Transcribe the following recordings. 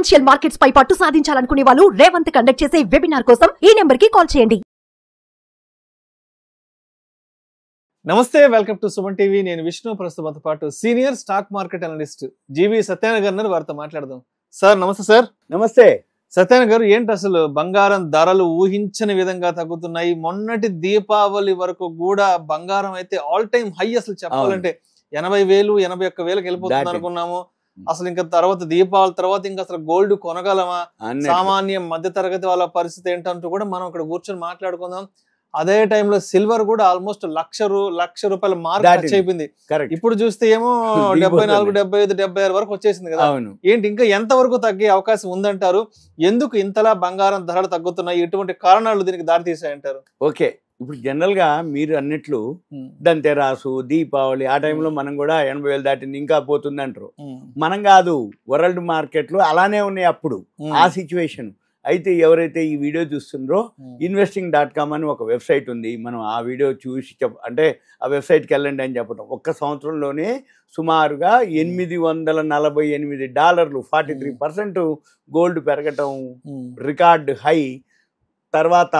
Financial markets పై పట్టు సాధించాలనుకునే వాళ్ళు Revanth conduct చేసే వెబినార్ కోసం ఈ నెంబర్ కి కాల్ చేయండి. నమస్తే, వెల్కమ్ టు సుమన్ టీవీ. నేను విష్ణు. ప్రస్తుతంతో పాటు సీనియర్ స్టాక్ మార్కెట్ అనలిస్ట్ జీవి సత్యనారాయణ గారు వారితో మాట్లాడదాం. సార్ నమస్తే. సార్ నమస్తే. సత్యనారాయణ గారు, ఏంటి అసలు బంగారం ధరలు ఊహించని విధంగా తగ్గుతున్నాయి? మొన్నటి దీపావళి వరకు కూడా బంగారం అయితే ఆల్ టైమ్ హై, అసలు చెప్పాలంటే 80,000 81,000 వెళ్ళిపోతుంది అనుకున్నాము. అసలు ఇంకా తర్వాత దీపావళి తర్వాత ఇంకా అసలు గోల్డ్ కొనగలమా, సామాన్య మధ్య తరగతి వాళ్ళ పరిస్థితి ఏంటంటూ కూడా మనం ఇక్కడ కూర్చొని మాట్లాడుకుందాం. అదే టైంలో సిల్వర్ కూడా ఆల్మోస్ట్ లక్ష రూపాయల మార్క్ టచ్ అయిపోయింది. ఇప్పుడు చూస్తే ఏమో 74, 75, 76 వరకు వచ్చేసింది కదా. ఏంటి ఇంకా ఎంత వరకు తగ్గే అవకాశం ఉందంటారు? ఎందుకు ఇంతలా బంగారం ధరలు తగ్గుతున్నాయి? ఎటువంటి కారణాలు దీనికి దారి తీసాయంటారు? ఓకే, ఇప్పుడు జనరల్ గా మీరు అన్నట్లు దంతెరాసు, దీపావళి ఆ టైంలో మనం కూడా 80,000 దాటింది, ఇంకా పోతుంది అంటారు. మనం కాదు, వరల్డ్ మార్కెట్ లో అలానే ఉన్నాయి అప్పుడు ఆ సిచ్యువేషన్. అయితే ఎవరైతే ఈ వీడియో చూస్తుండ్రో investing.com అని ఒక వెబ్సైట్ ఉంది. మనం ఆ వీడియో చూసి అంటే ఆ వెబ్సైట్కి వెళ్ళండి అని చెప్పడం. ఒక్క సంవత్సరంలోనే సుమారుగా $848 43% గోల్డ్ పెరగటం రికార్డ్ హై. తర్వాత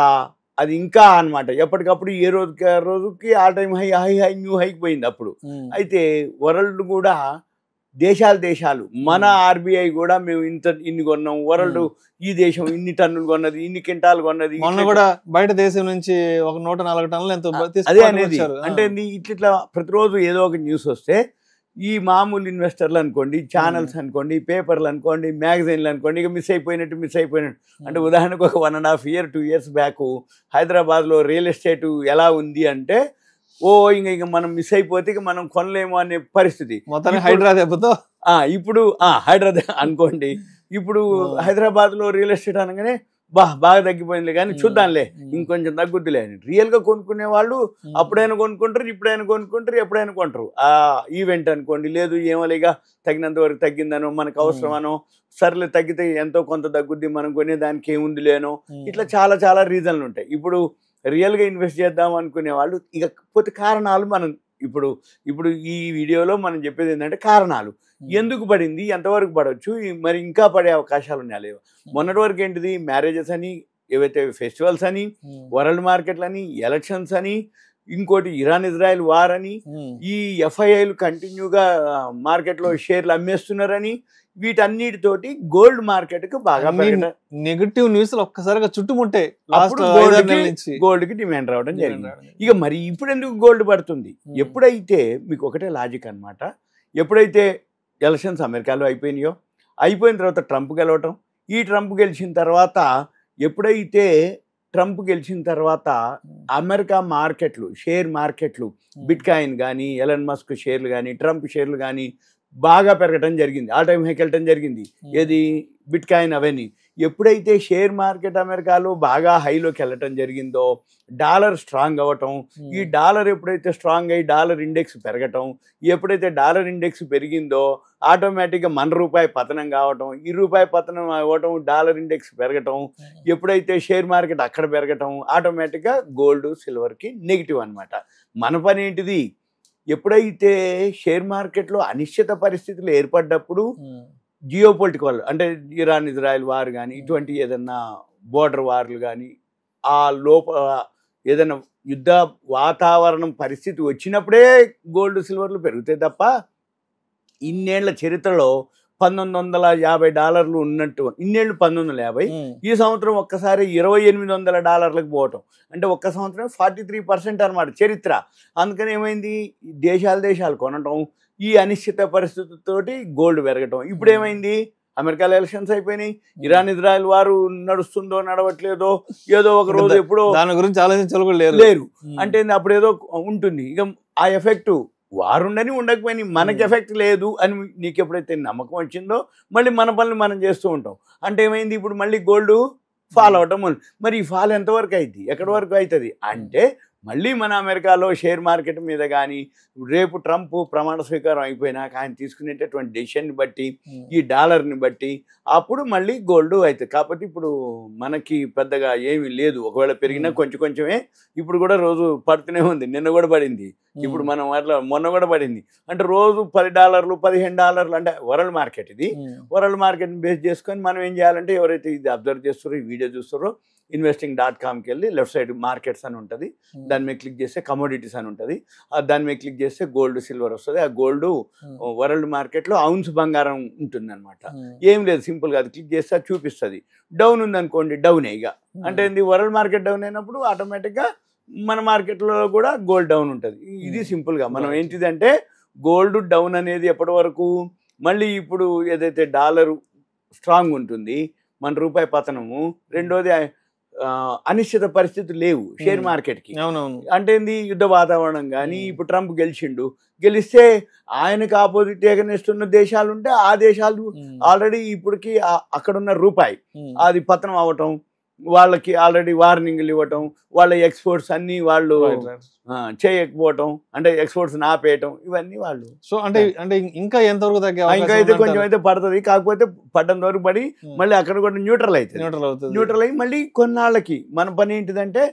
అది ఇంకా అన్నమాట, ఎప్పటికప్పుడు ఏ రోజుకి all time high high high new హైకి పోయింది అప్పుడు. అయితే వరల్డ్ కూడా దేశాలు మన ఆర్బీఐ కూడా మేము ఇన్ని కొన్నాం, వరల్డ్ ఈ దేశం ఇన్ని టన్నులు కొన్నది, ఇన్ని క్వింటాలు కొన్నది. మొన్న కూడా బయట దేశం నుంచి ఒక 104 టన్నులు ఎంతో అదే అనేది. అంటే ఇట్లా ప్రతిరోజు ఏదో ఒక న్యూస్ వస్తే ఈ మామూలు ఇన్వెస్టర్లు అనుకోండి, ఛానల్స్ అనుకోండి, పేపర్లు అనుకోండి, మ్యాగజైన్లు అనుకోండి, ఇక మిస్ అయిపోయినట్టు. అంటే ఉదాహరణకు ఒక 1.5 year 2 years బ్యాక్ హైదరాబాద్లో రియల్ ఎస్టేట్ ఎలా ఉంది అంటే, ఇంకా మనం మిస్ అయిపోతే ఇక మనం కొనలేము అనే పరిస్థితి. మొత్తం హైదరాబాద్ ఇప్పుడు హైదరాబాద్ అనుకోండి. ఇప్పుడు హైదరాబాద్ లో రియల్ ఎస్టేట్ అనగానే బాగా తగ్గిపోయింది, కానీ చూద్దాంలే ఇంకొంచెం తగ్గుద్దిలే అని. రియల్ గా కొనుక్కునే వాళ్ళు అప్పుడైనా కొనుక్కుంటారు, ఇప్పుడైనా కొనుక్కుంటారు, ఎప్పుడైనా కొంటారు. ఆ ఈవెంట్ అనుకోండి, లేదు ఏమోలేగా తగినంత వరకు తగ్గిందనో, మనకు అవసరమనో, సర్లే తగ్గితే ఎంతో కొంత తగ్గుద్ది, మనం కొనే దానికి ఏముంది లేనో, ఇట్లా చాలా రీజన్లు ఉంటాయి. ఇప్పుడు రియల్గా ఇన్వెస్ట్ చేద్దాం అనుకునే వాళ్ళు ఇకపోతే కారణాలు మనం ఇప్పుడు ఈ వీడియోలో మనం చెప్పేది ఏంటంటే కారణాలు. ఎందుకు పడింది, ఎంతవరకు పడవచ్చు, మరి ఇంకా పడే అవకాశాలు ఉన్నాయా లేవా. మొన్నటి వరకు ఏంటిది, మ్యారేజెస్ అని, ఏవైతే ఫెస్టివల్స్ అని, వరల్డ్ మార్కెట్లు అని, ఎలక్షన్స్ అని, ఇంకోటి ఇరాన్ ఇజ్రాయెల్ వార్ అని, ఈ ఎఫ్ఐఐలు కంటిన్యూగా మార్కెట్లో షేర్లు అమ్మేస్తున్నారని, వీటన్నిటితోటి గోల్డ్ మార్కెట్ కు బాగా నెగటివ్ న్యూస్ ఒక్కసారిగా చుట్టుముట్టే గోల్డ్ కి డిమాండ్ రావడం జరిగింది. ఇక మరి ఇప్పుడు ఎందుకు గోల్డ్ పడుతుంది? ఎప్పుడైతే మీకు ఒకటే లాజిక్ అన్నమాట, ఎప్పుడైతే ఎలక్షన్స్ అమెరికాలో అయిపోయిన తర్వాత ట్రంప్ గెలవటం, ఈ ట్రంప్ గెలిచిన తర్వాత అమెరికా మార్కెట్లు, షేర్ మార్కెట్లు, బిట్ కాయిన్ కానీ, ఎలన్ మస్క్ షేర్లు కానీ, ట్రంప్ షేర్లు కానీ బాగా పెరగటం జరిగింది, ఆల్ టైమ్ హైకి వెళ్ళటం జరిగింది. ఏది బిట్ కాయిన్ అవన్నీ. ఎప్పుడైతే షేర్ మార్కెట్ అమెరికాలో బాగా హైలోకి వెళ్ళటం జరిగిందో, డాలర్ స్ట్రాంగ్ అవ్వటం, ఈ డాలర్ ఎప్పుడైతే స్ట్రాంగ్ అయ్యి డాలర్ ఇండెక్స్ పెరగటం, ఎప్పుడైతే డాలర్ ఇండెక్స్ పెరిగిందో ఆటోమేటిక్గా మన రూపాయి పతనం కావటం, ఈ రూపాయి పతనం అవ్వటం, డాలర్ ఇండెక్స్ పెరగటం, ఎప్పుడైతే షేర్ మార్కెట్ అక్కడ పెరగటం, ఆటోమేటిక్గా గోల్డ్ సిల్వర్కి నెగిటివ్ అనమాట. మన పని ఏంటిది, ఎప్పుడైతే షేర్ మార్కెట్లో అనిశ్చిత పరిస్థితులు ఏర్పడ్డప్పుడు, జియో పొలిటికల్ అంటే ఇరాన్ ఇజ్రాయెల్ వార్ కానీ, ఇటువంటి ఏదన్నా బోర్డర్ వార్లు కానీ, ఆ లోపల ఏదైనా యుద్ధ వాతావరణం పరిస్థితి వచ్చినప్పుడే గోల్డ్ సిల్వర్లు పెరుగుతాయి తప్ప, ఇన్నేళ్ల చరిత్రలో $1,950 ఉన్నట్టు, ఇన్నేళ్ళు 1950, ఈ సంవత్సరం ఒక్కసారి $2,800 పోవటం, అంటే ఒక్క సంవత్సరం 43% అనమాట చరిత్ర. అందుకని ఏమైంది, దేశాలు కొనటం, ఈ అనిశ్చిత పరిస్థితితోటి గోల్డ్ పెరగటం. ఇప్పుడు ఏమైంది, అమెరికాలో ఎలక్షన్స్ అయిపోయినాయి, ఇరాన్ ఇజ్రాయెల్ వారు నడుస్తుందో నడవట్లేదో, ఏదో ఒక రోజు ఎప్పుడో దాని గురించి ఆలోచించలేరు లేరు అంటే అప్పుడు ఏదో ఉంటుంది. ఇక ఆ ఎఫెక్ట్ వారుండని ఉండకపోయినా మనకి ఎఫెక్ట్ లేదు అని నీకు ఎప్పుడైతే నమ్మకం వచ్చిందో మళ్ళీ మన పనులు మనం చేస్తూ ఉంటాం. అంటే ఏమైంది, ఇప్పుడు మళ్ళీ గోల్డ్ ఫాల్ అవటం. మరి ఈ ఫాల్ ఎంతవరకు అవుతుంది, ఎక్కడి వరకు అవుతుంది అంటే మళ్ళీ మన అమెరికాలో షేర్ మార్కెట్ మీద కానీ రేపు ట్రంప్ ప్రమాణ స్వీకారం అయిపోయినాక ఆయన తీసుకునేటటువంటి డెసిషన్ని బట్టి ఈ డాలర్ని బట్టి అప్పుడు మళ్ళీ గోల్డ్ అవుతుంది. కాబట్టి ఇప్పుడు మనకి పెద్దగా ఏమీ లేదు. ఒకవేళ పెరిగినా కొంచెం కొంచెమే. ఇప్పుడు కూడా రోజు పడుతూనే ఉంది. నిన్న కూడా పడింది. ఇప్పుడు మనం అట్లా మొన్న కూడా పడింది. అంటే రోజు $10 $15 అంటే వరల్డ్ మార్కెట్ ఇది. వరల్డ్ మార్కెట్ని బేస్ చేసుకొని మనం ఏం చేయాలంటే ఎవరైతే ఇది అబ్జర్వ్ చేస్తారో ఈ వీడియో చూస్తారో investing.comకి వెళ్ళి లెఫ్ట్ సైడ్ మార్కెట్స్ అని ఉంటుంది. దాని మీద క్లిక్ చేస్తే కమోడిటీస్ అని ఉంటుంది. దాని మీద క్లిక్ చేస్తే గోల్డ్ సిల్వర్ వస్తుంది. ఆ గోల్డ్ వరల్డ్ మార్కెట్లో ఔన్స్ బంగారం ఉంటుంది అనమాట. ఏం లేదు, సింపుల్గా అది క్లిక్ చేస్తే అది చూపిస్తుంది. డౌన్ ఉందనుకోండి, డౌనే. ఇక అంటే ఏంది, వరల్డ్ మార్కెట్ డౌన్ అయినప్పుడు ఆటోమేటిక్గా మన మార్కెట్లో కూడా గోల్డ్ డౌన్ ఉంటుంది. ఇది సింపుల్గా మనం ఏంటిదంటే గోల్డ్ డౌన్ అనేది ఎప్పటి వరకు, మళ్ళీ ఇప్పుడు ఏదైతే డాలరు స్ట్రాంగ్ ఉంటుంది, మన రూపాయి పతనము, రెండోది అనిశ్చిత పరిస్థితులు లేవు షేర్ మార్కెట్కి. అంటే ఏంది, యుద్ధ వాతావరణం కానీ ఇప్పుడు ట్రంప్ గెలిస్తే ఆయనకు ఆపోజిట్ ఎగనిస్తున్న దేశాలు ఉంటే ఆ దేశాలు ఆల్రెడీ ఇప్పటికి అక్కడున్న రూపాయి అది పతనం అవ్వటం, వాళ్ళకి ఆల్రెడీ వార్నింగ్లు ఇవ్వటం, వాళ్ళ ఎక్స్పోర్ట్స్ అన్ని వాళ్ళు చేయకపోవటం, అంటే ఎక్స్పోర్ట్స్ ఆపేయటం, ఇవన్నీ వాళ్ళు. సో అంటే ఇంకా ఎంతవరకు తగ్గే ఇంకా అయితే కొంచెం అయితే పడుతుంది. కాకపోతే పడ్డంత వరకు పడి మళ్ళీ అక్కడ కూడా న్యూట్రల్ న్యూట్రల్ అయ్యి మళ్ళీ కొన్నాళ్ళకి మన పని ఏంటిదంటే,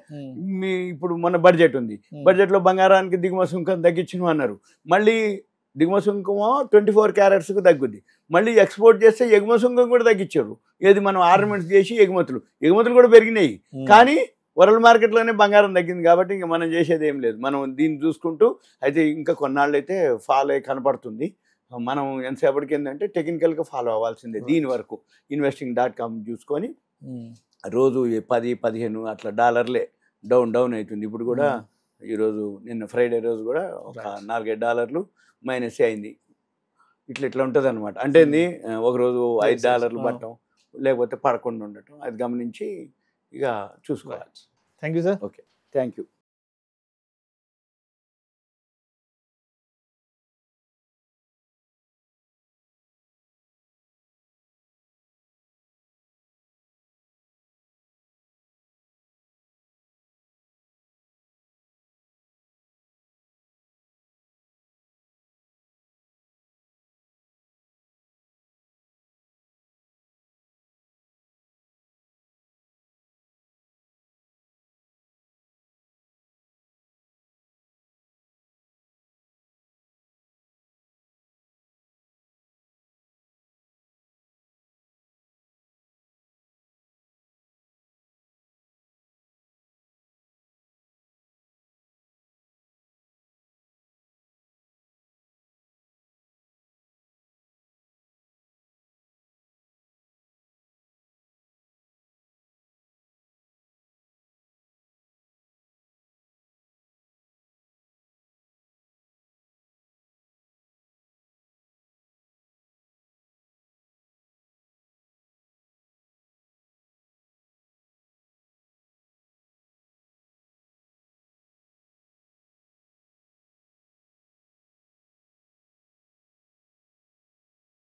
ఇప్పుడు మన బడ్జెట్ ఉంది, బడ్జెట్ లో బంగారానికి దిగుమతి సుంకం తగ్గించను అన్నారు. మళ్ళీ దిగుమతి సుంకమో 24 క్యారెట్స్కి తగ్గుద్ది. మళ్ళీ ఎక్స్పోర్ట్ చేస్తే ఎగుమతి సుంకం కూడా తగ్గించారు. ఏది మనం ఆర్నమెంట్స్ చేసి ఎగుమతులు కూడా పెరిగినాయి. కానీ వరల్డ్ మార్కెట్లోనే బంగారం తగ్గింది. కాబట్టి ఇంకా మనం చేసేది ఏం లేదు. మనం దీన్ని చూసుకుంటూ అయితే ఇంకా కొన్నాళ్ళు అయితే ఫాలో అయ్యి కనపడుతుంది. మనం ఎంతసేపటికి ఏంటంటే టెక్నికల్గా ఫాలో అవ్వాల్సిందే. దీని వరకు investing.com చూసుకొని రోజు 10-15 అట్లా డాలర్లే డౌన్ అవుతుంది. ఇప్పుడు కూడా ఈరోజు నిన్న ఫ్రైడే రోజు కూడా ఒక $4-5 మైనస్ అయింది. ఇట్లా ఉంటుంది అనమాట. అంటే ఒకరోజు $5 పట్టడం, లేకపోతే 11 ఉండటం, అది గమనించి ఇక చూసుకోవాలి. Thank you sir. Okay, thank you.